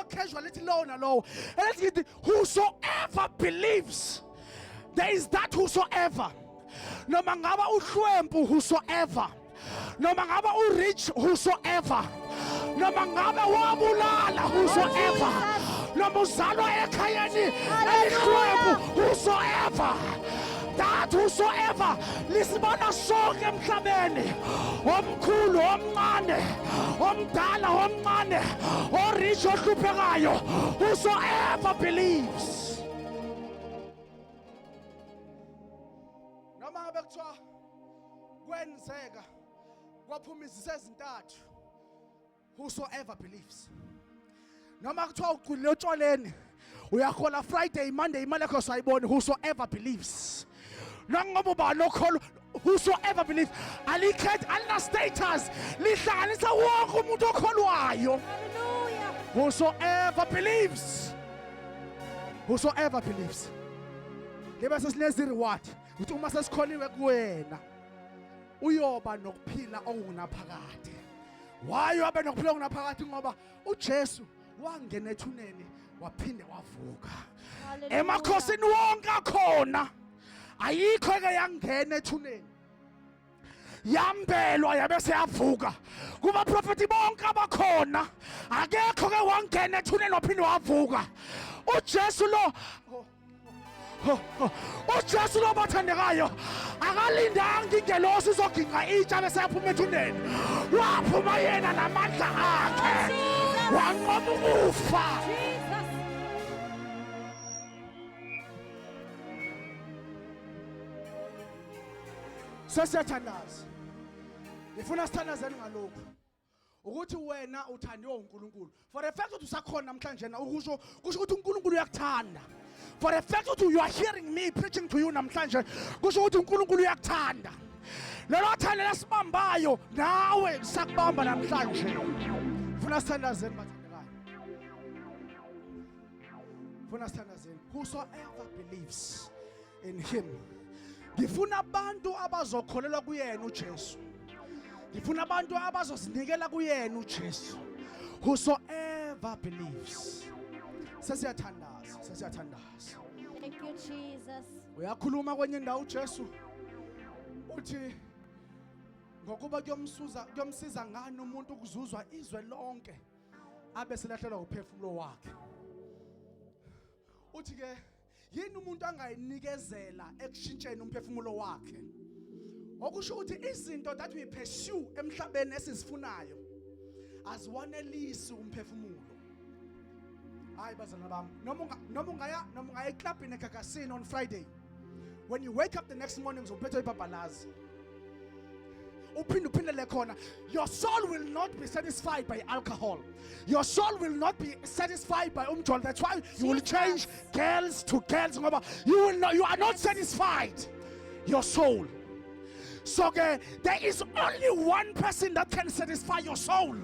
casuality low na low. And let's get whosoever believes. There is that whosoever. No mangaba uhlwempu whosoever. No mangaba rich whosoever. No mangaba wabulala whosoever. No muzalo ekhayeni elihlwempu whosoever. That whosoever lisibona sonke emhlabeni omkhulu omncane omdala omncane orich ohluphekayo whosoever believes. Noma ngabe kuthiwa kwenzeka kwaphuma izizwe ezintathu whosoever believes. Noma kuthiwa uqulile utshwaleni uyahola Friday Monday imali yakho sayibona whosoever believes. Whosoever believes, alikhet alina status lihlanganisa wonke umuntu okholwayo. Whosoever believes. Whosoever believes. Leba sesinezi reward uthi uma sesikholiwe kuwena uyoba nokuphila okunaphakade. Why abe nokuphila okunaphakade? Ngoba uJesu wangena ethuneni waphinde wavuka. Emakhosini wonke akhona ayikho eke yangena ethuneni yambelwa yabe seyavuka. Kuba prophet bonke abakhona akekho ke wangena ethuneni waphinde wavuka. uJesu lo uJesu lo bathandekayo akalindanga ingelosi izoginqa itsha bese yaphuma ethuneni. Waphuma yena namandla akhe wanqoba ukufa. Sesiyathandaza. Ngifuna sithandazeni ngalokho ukuthi wena uthandiwe uNkulunkulu. For the fact ukuthi usakhona namhlanje na kusho ukuthi uNkulunkulu uyakuthanda. For the fact that you are hearing me preaching to you namhlanje kusho ukuthi uNkulunkulu uyakuthanda. Lelo thanda lesibambayo nawe sakubamba namhlanje. Ngifuna sithandazeni bathandekayo. Ngifuna sithandazeni. Whosoever believes in him. Ngifuna abantu abazokholelwa kuyena uJesu. Ngifuna abantu abazozinikela kuyena uJesu. Whosoever believes. Sesiyathandaza, sesiyathandaza. Thank you, Jesus. Uyakhuluma kwenye indawo uJesu uthi ngokuba kuyomsiza ngani umuntu ukuzuzwa izwe lonke abe selahlelwa uphefumulo wakhe. Uthi ke yini umuntu angayinikezela ekushintsheni umphefumulo wakhe? Okusho ukuthi izinto that we pursue emhlabeni esizifunayo aziwanelisi umphefumulo. Hayi bazana bami, noma ungaya eclubini eGagasini on Friday. When you wake up the next morning uzophetha ibhabhalazi. Uphindele khona. Your soul will not be satisfied by alcohol. Your soul will not be satisfied by umjolo. That's why you will change girls to girls. You are not satisfied. Your soul. So there is only one person that can satisfy your soul.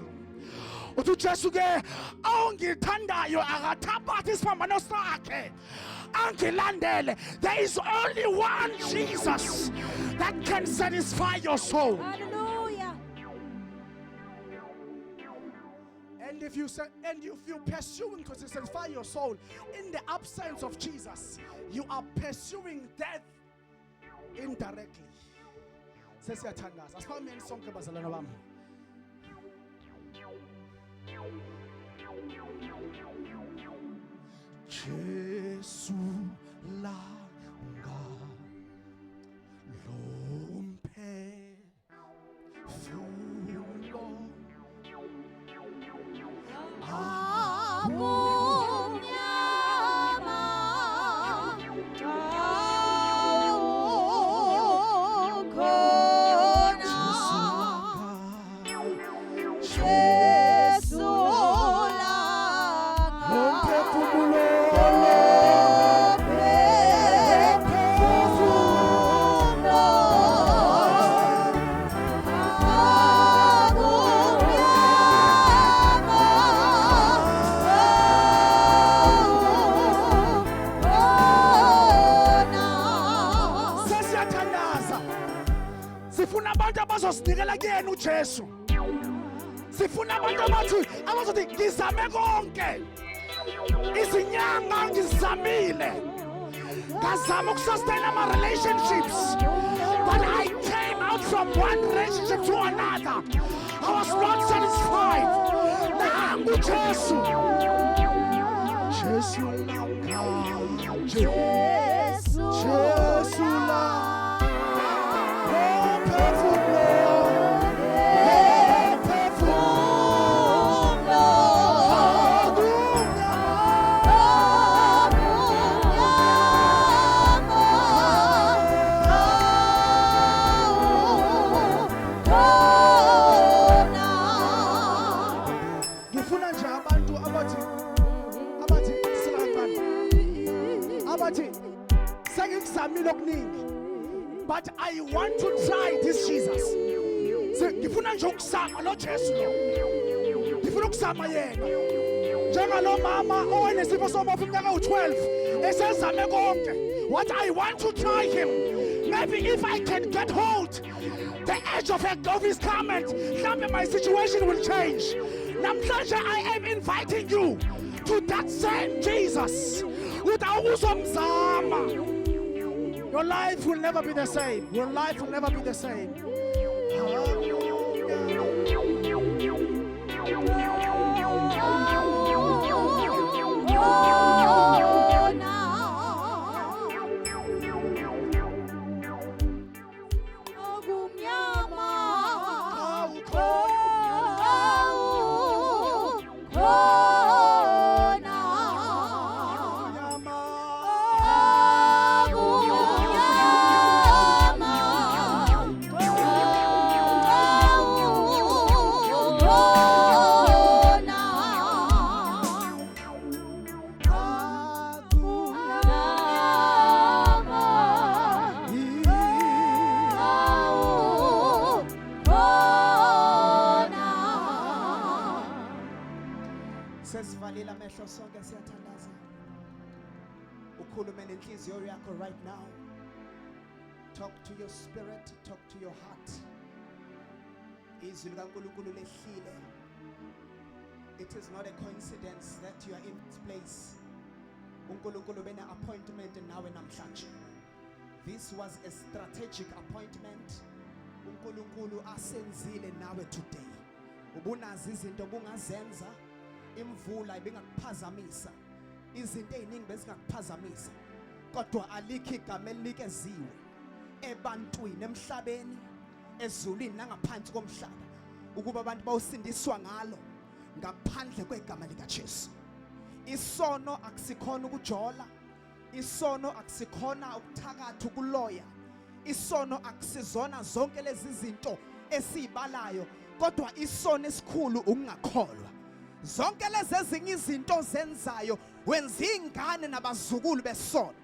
uJesu ke awungithandayo akathabatha isiphambano sakhe angilandele. There is only one Jesus that can satisfy your soul. Hallelujah. And if you're pursuing to satisfy your soul in the absence of Jesus, you are pursuing death indirectly. Sesiyathandaza. Asifameni sonke bazalwana bami. Jesu langa lompe fulo sifuna abantu abazosinikela kuyena uJesu. Sifuna abantu abathi abazothi ngizame konke izinyanga ngizamile ngazama ukusustain ama-relationships but I came out from one relationship to another. I was not satisfied. Nangu Jesu Jesu namka Jesu la but I want to try this Jesus. Ngifuna nje ukusama lo Jesu lo. Ngifuna ukusama yena. Njengalo mama owanesifo somofu umnyaka u12 esezame konke. What I want to try him. Maybe if I can get hold the edge of his garment, mhlawumbe my situation will change. Namhlanje I am inviting you to that same Jesus. Without uzomzama. Your life will never be the same. Your life will never be the same. Right now, talk to your spirit, talk to your heart. It is not a coincidence that you are in this place. Appointment now in namhlanje. This was a strategic appointment. uNkulunkulu asenzile nawe today. Ubunazi izinto bungazenza, imvula ibingakuphazamisa. Izinto eziningi bezingakuphazamisa. Kodwa alikho igama elikeziwe ebantwini emhlabeni ezulwini nangaphansi komhlaba ukuba abantu bawusindiswa ngalo ngaphandle kwegama lika Jesu. Isono akusikhona ukujola, isono akusikhona ukuthakatha ukuloya, isono akusizona zonke lezi zinto esizibalayo, kodwa isono esikhulu ukungakholwa. Zonke lezi ezinye izinto zenzayo wenza ingane nabazukulu besono.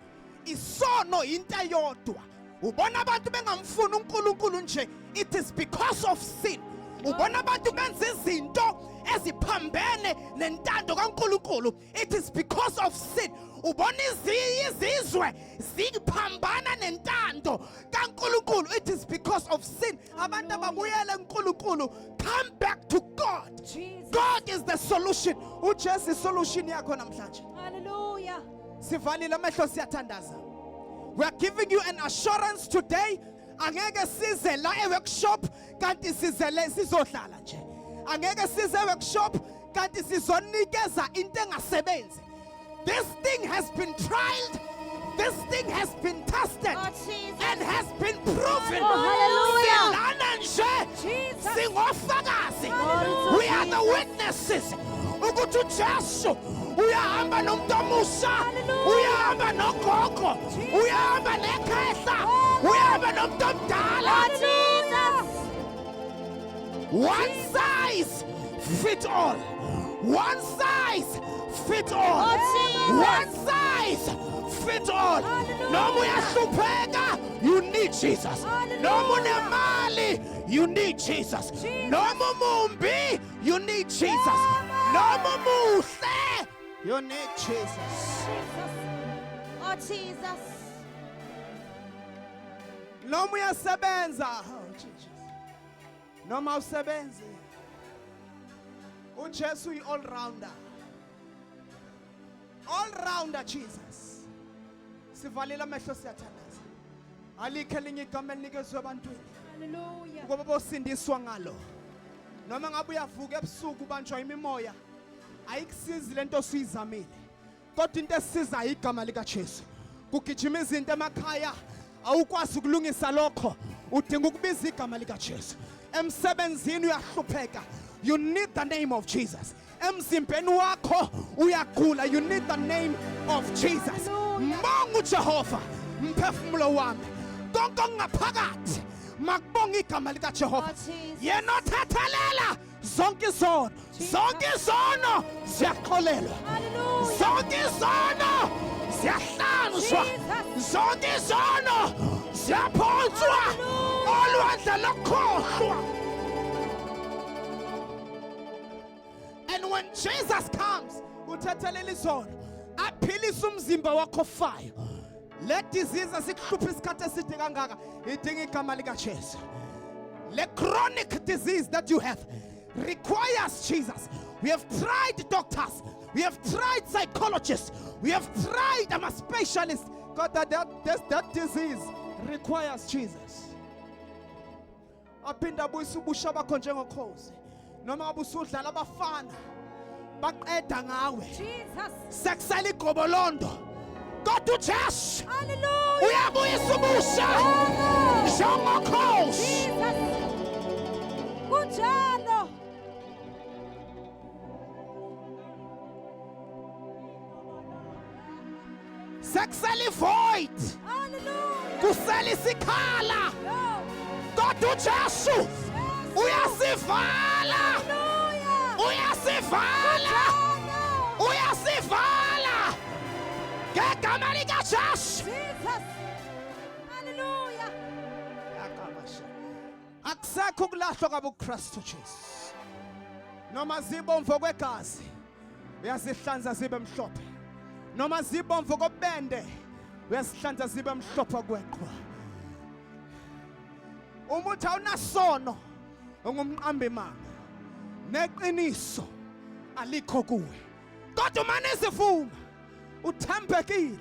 Isono into eyodwa. Ubona abantu bengamfuni uNkulunkulu nje, it is because of sin. Ubona abantu benza izinto eziphambene nentando kaNkulunkulu, it is because of sin. Ubona izizwe ziphambana nentando kaNkulunkulu, it is because of sin. Abantu ababuyele kuNkulunkulu, come back to God. Jesus. God is the solution. uJesu solution yakho namhlanje. Hallelujah. Sivalile amehlo siyathandaza. We are giving you an assurance today. Angeke size la workshop kanti sizele sizohlala nje. Angeke size workshop kanti sizonikeza into engasebenzi. This thing has been tried. This thing has been tested and has been proven. We are the witnesses. Ukuthi Jesu uyahamba nomntamusa, uyahamba nogogo, uyahamba nekhehla, uyahamba nomntamdala. One size fit all. One size fit all. One size fit all. No muyahlupheka, you need Jesus. No munemali, you need Jesus. No mumbi, you need Jesus. No mumuhle, you need Jesus. Oh Jesus. No muyasebenza, oh Jesus. No mawusebenzi. uJesu uyi-all rounder. All rounder Jesus. Sivalile amehlo siyathandaza. Alikho elinye igama elinikezwe ebantwini Hallelujah. ngoba bosindiswa ngalo. Noma ngabe uyavuka ebusuku ubanjwa imimoya, ayikusizi lento osuyizamile. Kodwa into esisizayo igama likaJesu. Kugijima izinto emakhaya, awukwazi ukulungisa lokho, udinga ukubiza igama likaJesu. Emsebenzini uyahlupheka, you need the name of Jesus. Emzimbeni wakho uyagula, you need the name of Jesus. Mbonga uJehova, mphefumulo wami. Konke okungaphakathi makubonga igama likaJehova. Yena othathalela zonke izono, zonke izono ziyaxolelwa, Hallelujah. zonke izono ziyahlanzwa, zonke izono ziyaphonswa olwandle lokhohlwa. And when Jesus comes, uthathalela izono, aphilisa umzimba wakho fire. Le disease asikuhlupha isikhathi eside kangaka, idinga igama likaJesu. Le chronic disease that you have requires Jesus. We have tried doctors, we have tried psychologists, we have tried specialists. God, that disease requires Jesus. Aphinda abuyisa ubusha bakho njengokhozi. Noma ngabe usudlala abafana baqeda ngawe. Jesus. Sekusela igobolondo. Kodwa uJesu Hallelujah. uyabuyisa ubusha njengokhozi. Jesus. Kunjalo. Sekusela ivoid. Hallelujah. Kusela isikhala. Yo. Kodwa uJesu uyasivala. Hallelujah. Uyasivala. Kunjalo. Uyasivala. Ngegama likaJesu. Jesus. Hallelujah. Akusekho ukulahlwa kwabuKristu Jesu. Noma zibomvu kwegazi uyazihlanza zibe mhlophe. Noma zibomvu kobende uyazihlanza zibe mhlophe kweqhwa. Umuthi awunasono ungumqambi manga. Neqiniso alikho kuwe. Kodwa manje sifuma uthembekile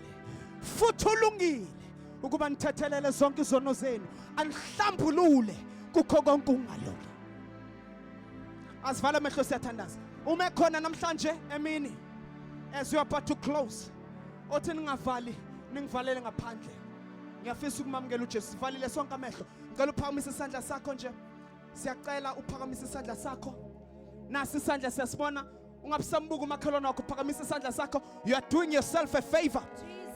futhi ulungile ukuba nithethelele zonke izono zenu, anihlambulule kukho konke ungalona. Asivala amehlo siyathandaza. Uma khona namhlanje emini as you are about to close, othi ningavali, ningivalele ngaphandle. Ngiyafisa ukumamukela uJesu. Sivalile sonke amehlo. Ngicela uphakamise isandla sakho nje. Siyacela uphakamise isandla sakho. Nasi isandla siyasibona. Ungabusambuka umakhelwane wakho, phakamise isandla sakho. You are doing yourself a favor.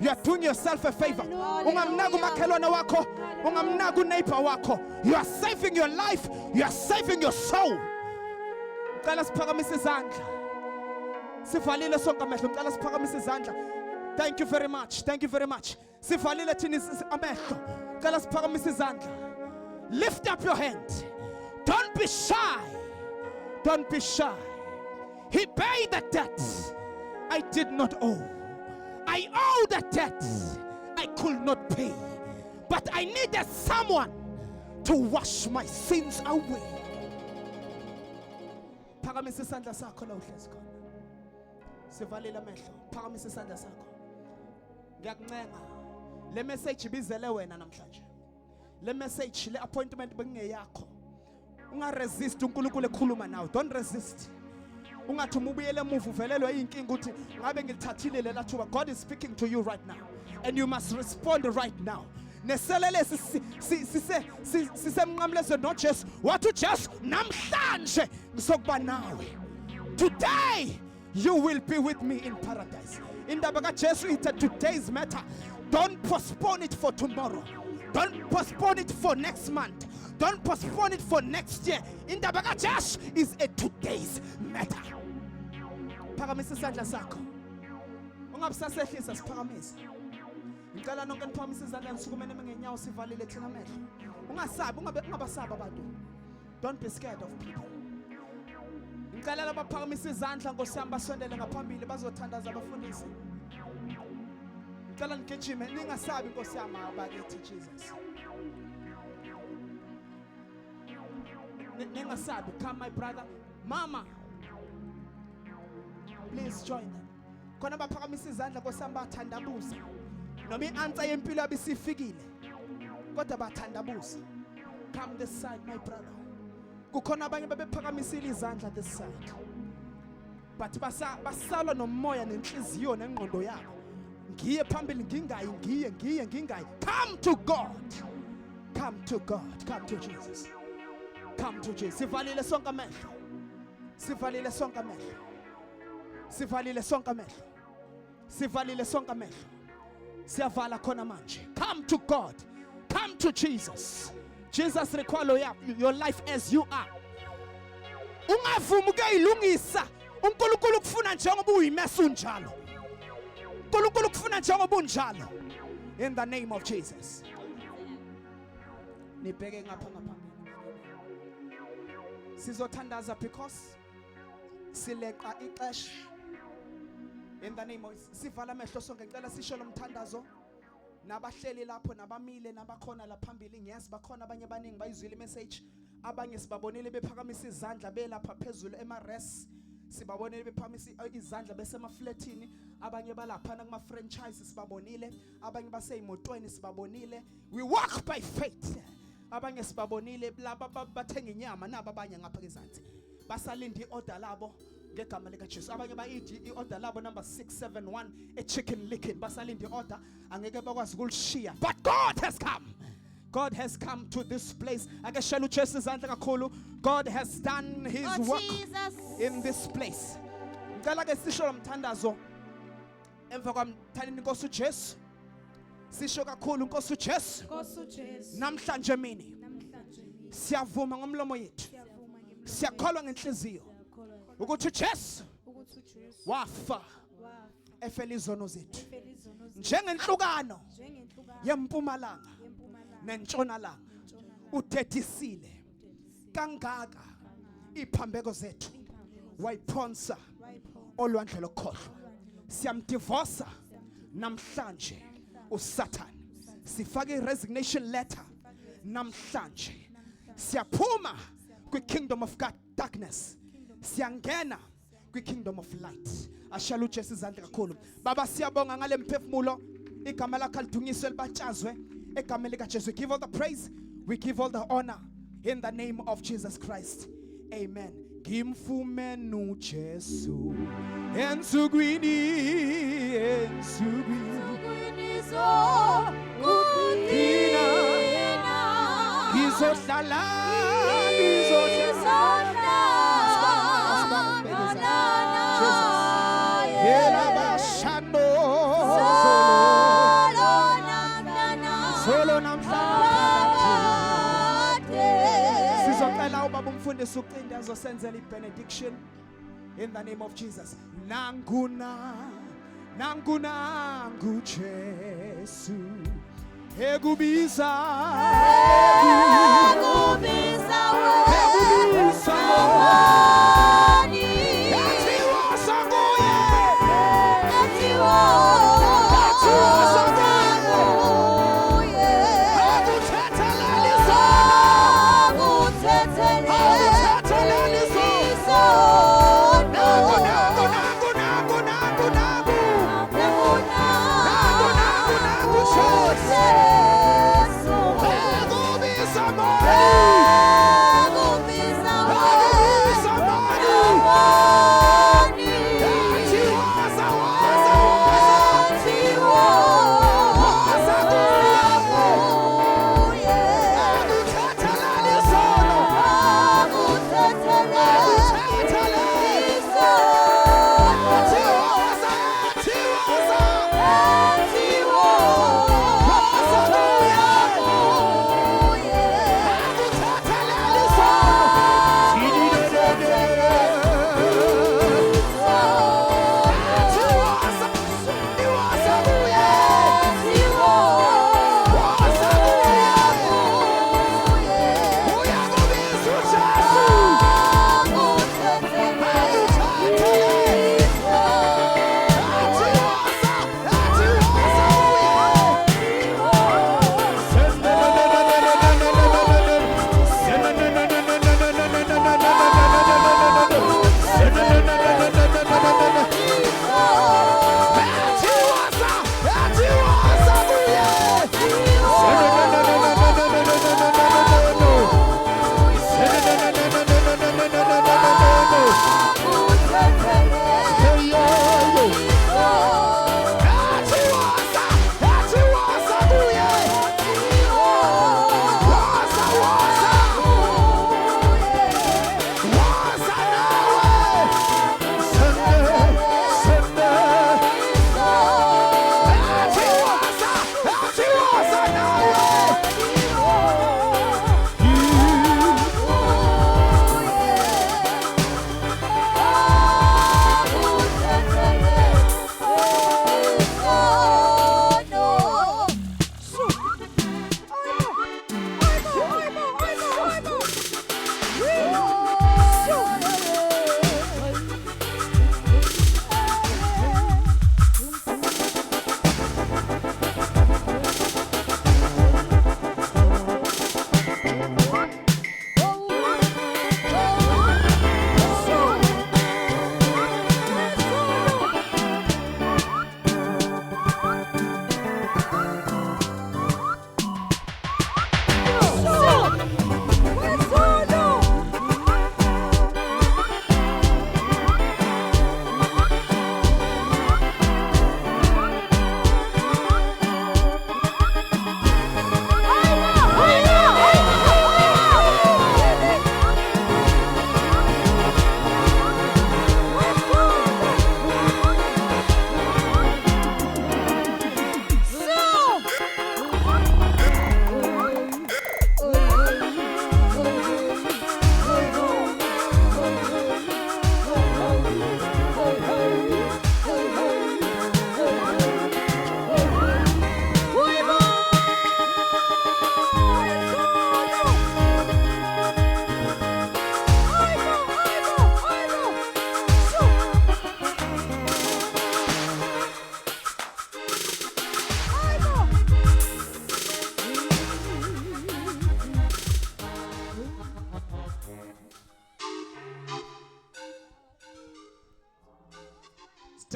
You are doing yourself a favor. Ungamnaka umakhelwane wakho, ungamnaka uneighbor wakho. You are saving your life. You are saving your soul. Ngicela siphakamise izandla. Sivalile sonke amehlo. Ngicela siphakamise izandla. Thank you very much. Thank you very much. Sivalile thina amehlo. Ngicela siphakamise izandla. Lift up your hand. Don't be shy. Don't be shy. He paid the debt I did not owe. I owe the debt I could not pay. But I needed someone to wash my sins away. Phakamisa isandla sakho la uhlezi khona. Sivalile amehlo. Phakamisa isandla sakho. Ngiyakuncenga. Le message ibizele wena namhlanje. Le message, le appointment bekungeyakho. Ungaresist uNkulunkulu ekhuluma nawe. Don't resist. Ungathi ubuyele emuva uvelelwe inkinga uthi ngabe ngilithathile lela thuba. God is speaking to you right now and you must respond right now. Neselele sisemnqamlezo noJesu. Wathi uJesu namhlanje ngisokuba nawe. Today you will be with me in paradise. Indaba kaJesu ithi today's matter. Don't postpone it for tomorrow. Don't postpone it for next month. Don't postpone it for next year. Indaba kaJesu is a today's matter. Phakamisa isandla sakho. Ungabusasehlisa siphakamisa. Ngicela nonke niphakamisa izandla nisukumene ngenyawo sivalile thina amehlo. Ungasabi, ungabasaba abantu. Don't be scared of people. Ngicela labaphakamisa izandla ngosihamba basondele ngaphambili bazothandaza abafundisi. Ngicela nigijime ningasabi nkosiyami abakithi Jesus. Ningasabi, come my brother. Mama, Please join them. Khona baphakamisa izandla kosami bathandabuza. Noma i-answer yempilo yabo isifikile. Kodwa bathandabuza. Come this side, my brother. Kukhona abanye babephakamisile izandla this side. But basala nomoya nenhliziyo nengqondo yabo. Ngiye phambili ngingayi. Come to God. Come to God. Come to Jesus. Come to Jesus. Sivalile sonke amehlo. Sivalile sonke amehlo. Sivalile sonke amehlo. Sivalile sonke amehlo. Siyavala khona manje. Come to God. Come to Jesus. Jesus require your life as you are. Ungavumi ukuyilungisa. uNkulunkulu ukufuna njengoba uyimesa unjalo. uNkulunkulu ukufuna njengoba unjalo. In the name of Jesus. Nibheke ngapha ngaphambili. Sizothandaza because sileqa ixesha. In the name of sivala amehlo sonke ngicela sisho lo mthandazo. Nabahleli lapho nabamile nabakhona la phambili ngiyazi bakhona abanye abaningi bayizwile message. Abanye sibabonile bephakamisa izandla belapha phezulu ema-res. Sibabonile bephakamisa izandla besemafletini. Abanye balapha kuma franchise sibabonile. Abanye baseyimotweni sibabonile. We walk by faith. Abanye sibabonile laba bathenga inyama naba abanye ngapha kezansi. Basalinda i-order labo ngegama lika Jesu. Abanye bayithi i-order labo number 671 chicken licking. Basalinda i-order angeke bakwazi ukulishiya. But God has come. God has come to this place. Ake shela uJesu izandla kakhulu. God has done his work in this place. Ngicela ke sisho lo mthandazo emva kwamthandeni inkosi uJesu. Sisho kakhulu inkosi uJesu. Namhlanje mini siyavuma ngomlomo yethu. Siyakholwa ngenhliziyo ukuthi uJesu wafa efela izono zethu. Njengenhlukano yempumalanga nentshonalanga udedisile kangaka iphambeko zethu wayiphonsa olwandle lokhohlwa. Siyamdivosa namhlanje uSatan. Sifake i-resignation letter namhlanje. Siyaphuma kwi-kingdom of darkness. Siyangena kwi-kingdom of light. Ashela uJesu izandla kakhulu. Baba siyabonga ngale mphefumulo. Igama lakho lidunyiswe libatshazwe. Egama lika Jesu. We give all the praise. We give all the honor. In the name of Jesus Christ. Amen. Gimfume nu Jesu. Ensugwini. Gizohlala. Solo sizocela ubaba umfundisi uqinde azosenzela ibenediction in the name of Jesus. Nanguna Jesu ekubiza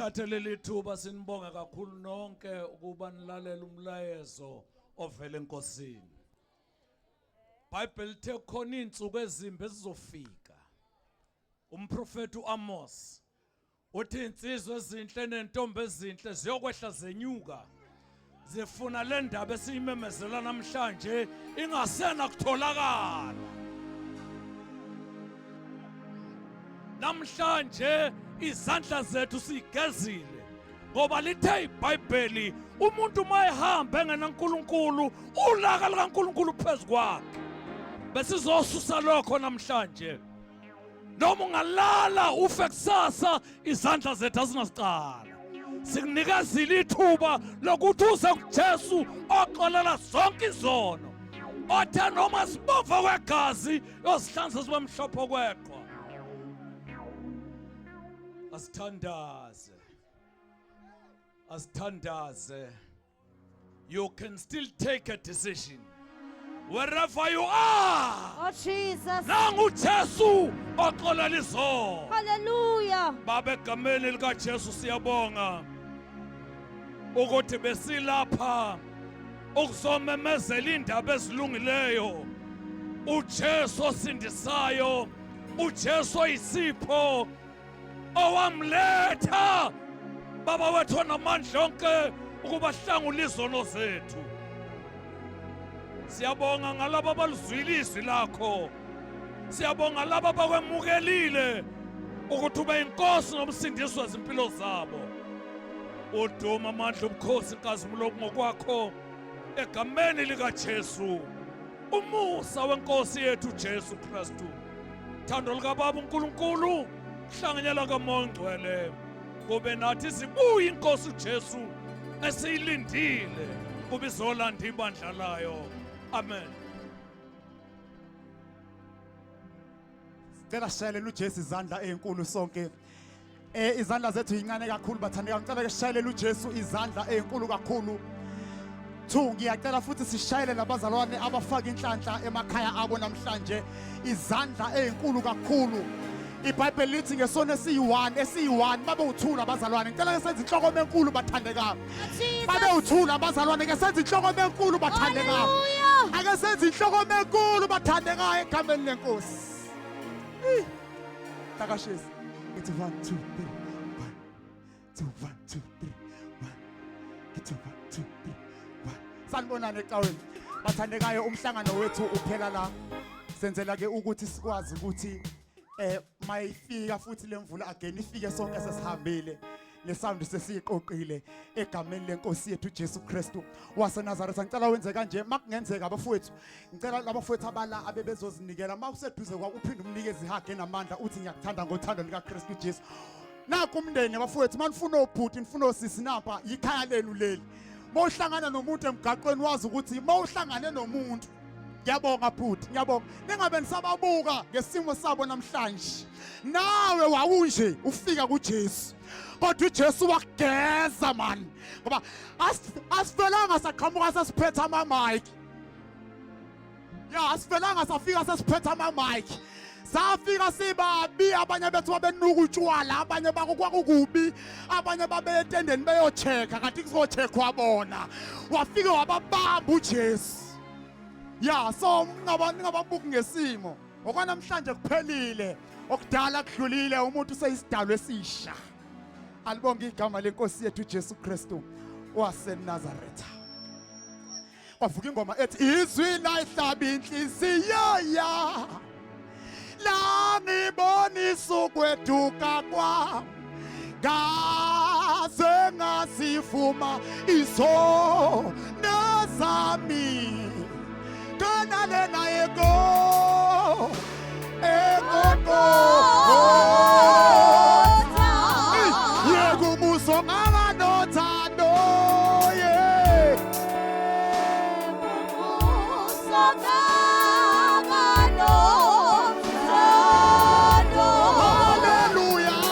Sithathe leli thuba sinibonga kakhulu nonke ukuba nilalela umlayezo ovela enkosini. Bible lithe khona insuku ezimbi ezizofika. Umprofeti uAmos uthi insizwe ezinhle nentombi ezinhle ziyokwehla zenyuka. Zifuna le ndaba esiyimemezela namhlanje ingasena kutholakala. Namhlanje izandla zethu sigezile ngoba lithe iBhayibheli umuntu mayehamba engenaNkulunkulu ulaka likaNkulunkulu phezukwakhe. Besizosusa lokho namhlanje. Noma ungalala ufe kusasa izandla zethu azinasicala. Sikunikazile ithuba lokuthi uze kuJesu oxolela zonke izono. Othe noma sibova kwegazi yosihlanza sibe mhlophe kweqhwa. Asithandaze. You can still take a decision. Wherever you are. Oh Jesus. Nangu Jesu oxolela izono. Hallelujah. Baba egameni lika Jesu siyabonga ukuthi besilapha ukuzomemezela indaba ezilungileyo. uJesu osindisayo, uJesu oyisipho owamletha baba wethu onamandla onke ukuba hlangula izono zethu. Siyabonga ngalabo abaluzwile izwi lakho. Siyabonga labo abakwemukelile ukuthi ube inkosi nomsindisi wezimpilo zabo. Uduma amandla ubukhosi inkazimulo ngokwakho egameni lika Jesu. Umusa wenkosi yethu Jesu Kristu. Thando lika Baba uNkulunkulu, hlanganyela kaMoya Ongcwele. Kube nathi sibuye inkosi uJesu esiyilindile kube izolanda ibandla layo. Amen. Cela sishayele uJesu izandla ezinkulu sonke. Izandla zethu incane kakhulu bathandeka. Ngicela ke sishayele uJesu izandla ezinkulu kakhulu. 2 ngiyacela futhi sishayele nabazalwane abafaka inhlanhla emakhaya abo namhlanje izandla ezinkulu kakhulu. iBhayibheli lithi ngesona esiyi1 babe uthula abazalwane. Ngicela ke senze inhloko enkulu bathandeka. Babe uthula abazalwane ke senze inhloko enkulu bathandeka. Ake senze inhloko enkulu bathandeka egameni lenkosi. Takashisi. It's 1 2 3 1 2 1 2 3 1. It's 1 2 3 1. Sanibonani ecaweni. Bathandekayo umhlangano wethu uphela la. Senzela ke ukuthi sikwazi ukuthi mayifika futhi lemvula again ifike sonke sesihambile. Le sound sesiqoqile egameni lenkosi yethu Jesu Kristu waseNazaretha. Ngicela wenze kanje makungenzeka abafowethu. Ngicela labafowethu abala abebezozinikela mawuseduze kwakho uphinde umnikeze ihage namandla uthi ngiyakuthanda ngothando lika Kristu Jesu. Naku umndeni abafowethu manifuna obhuti nifuna osisi napha yikhaya lenu leli. Mawuhlangana nomuntu emgaqweni wazi ukuthi mawuhlangane nomuntu ngiyabonga bhuti ngiyabonga ningabe nisababuka ngesimo sabo namhlanje. Nawe wawunje ufika kuJesu. Kodwa uJesu wakugeza man. Ngoba asivelanga saqhamuka sesiphethe ama-mic. Ya asivelanga safika sesiphethe ama-mic. Safika sibabi abanye bethu babenuka utshwala abanye bakwakukubi abanye babe etendeni beyocheka kanti kuzochekwa wabona. Wafika wababamba uJesu. Ya so ningababuki ngesimo. Okwanamhlanje kuphelile. Okudala kudlulile umuntu useyisidalwa esisha. Alibonge igama lenkosi yethu Jesu Kristu waseNazaretha. Wavuka ingoma ethi izwi layihlaba inhliziyo ya. La ngibonisa ukweduka kwami. Ngaze ngasifuma izono zami. Kana lena ego. Yegumuso nganothando ye. Yegumuso nganothando. Hallelujah.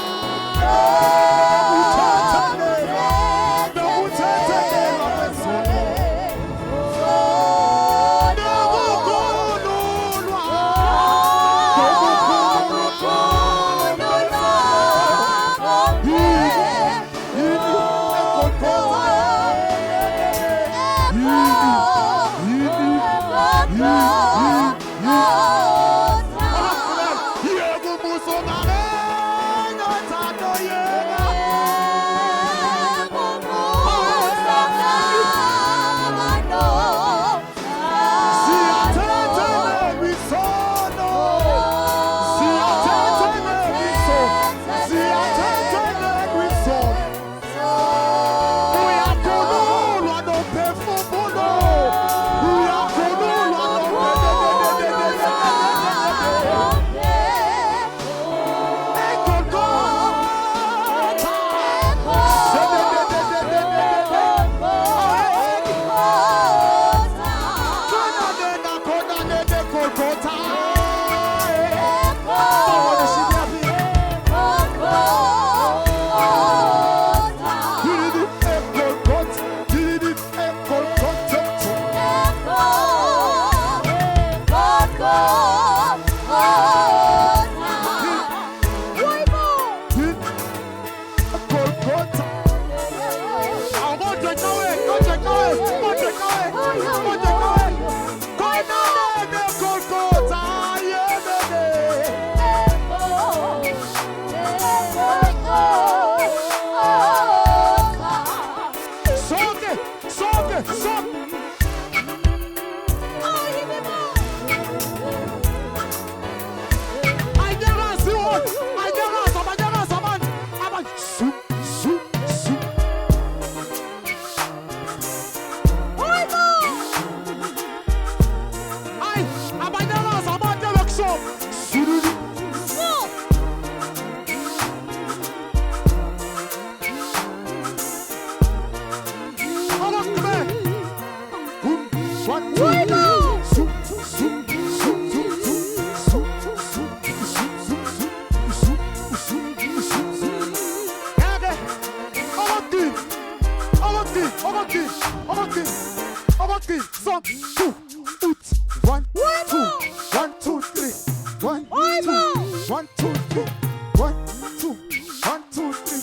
Abaki, Abaki, some, 2, oot, 1, 2, 1, 2, 3, 1, 2, 1, 2, 3, 1, 2, 1, 2, 3,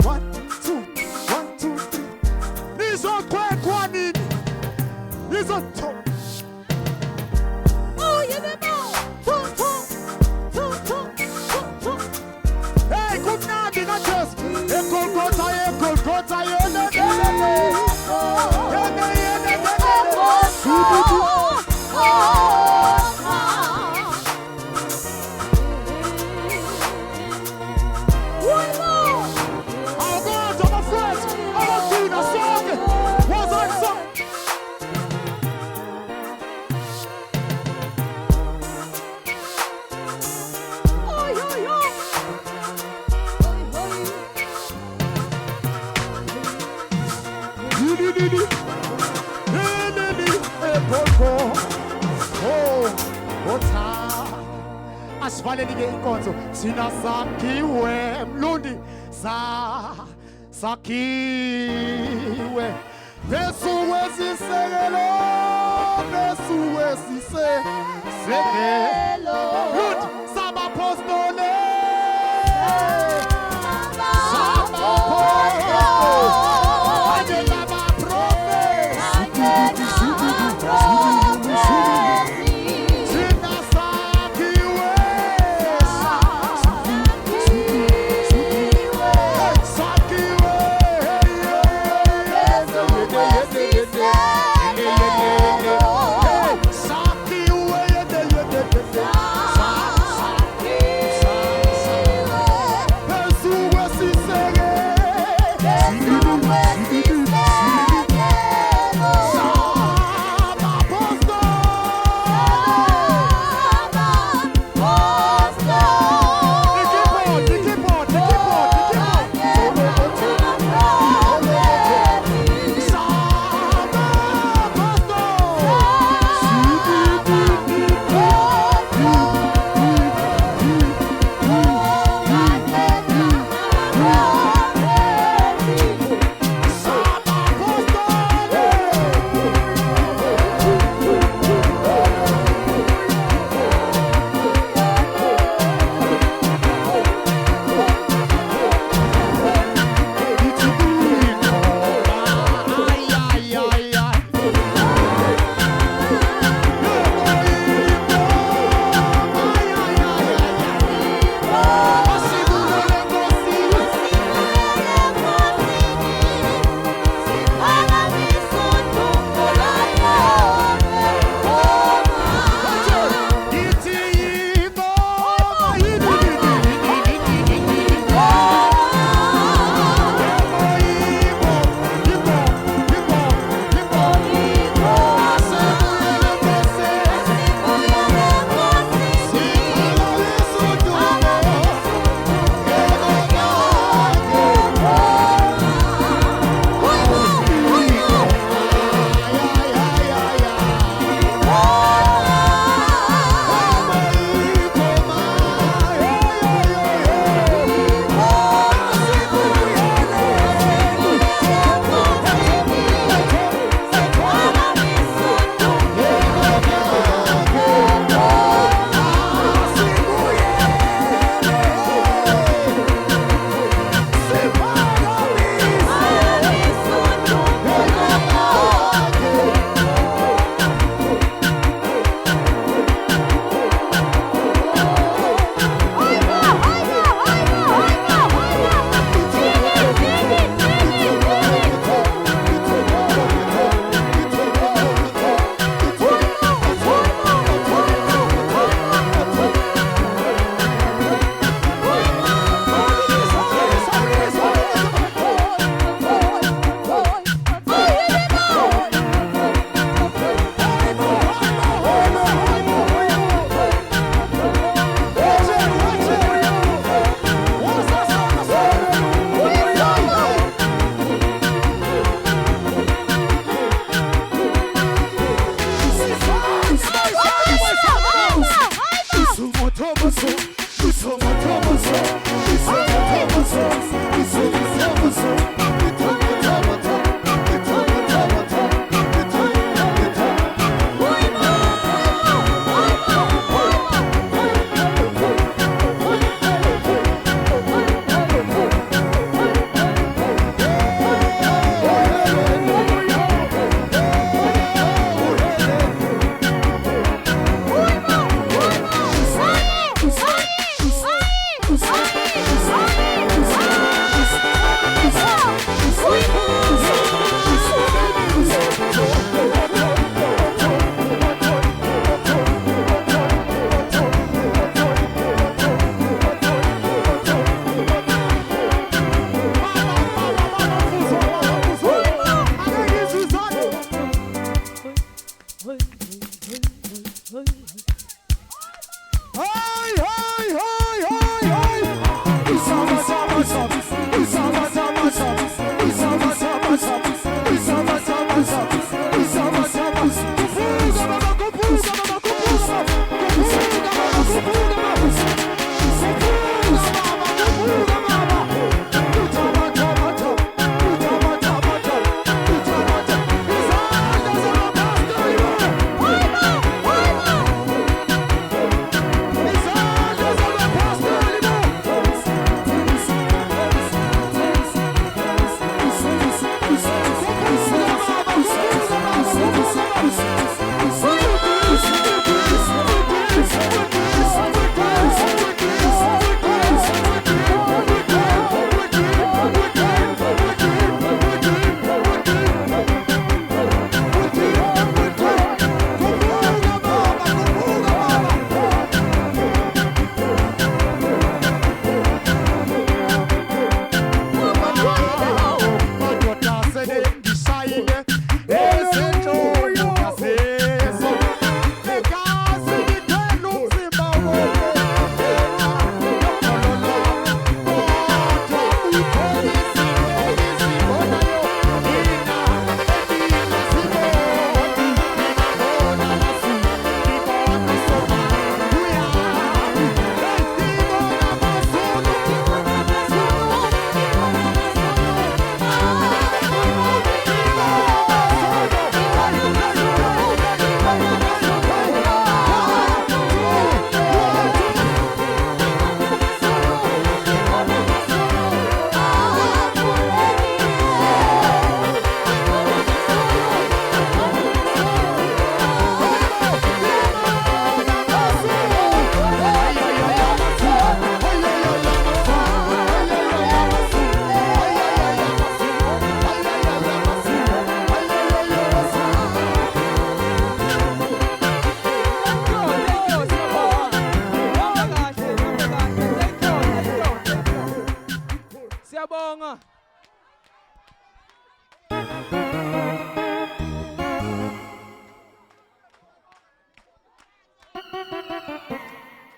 1, 2, 1, 2, 3. These are quick one in. These are top. Oh, you know. Hey, good night, not just. Ekolkota, Our gods, our friends, our queen, our song was on song. Asivalelike inkonzo thina sakhiwe mlundi sakhiwe besuke sisekelo besuke sisekelo mlundi sabapostole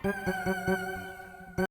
Amen.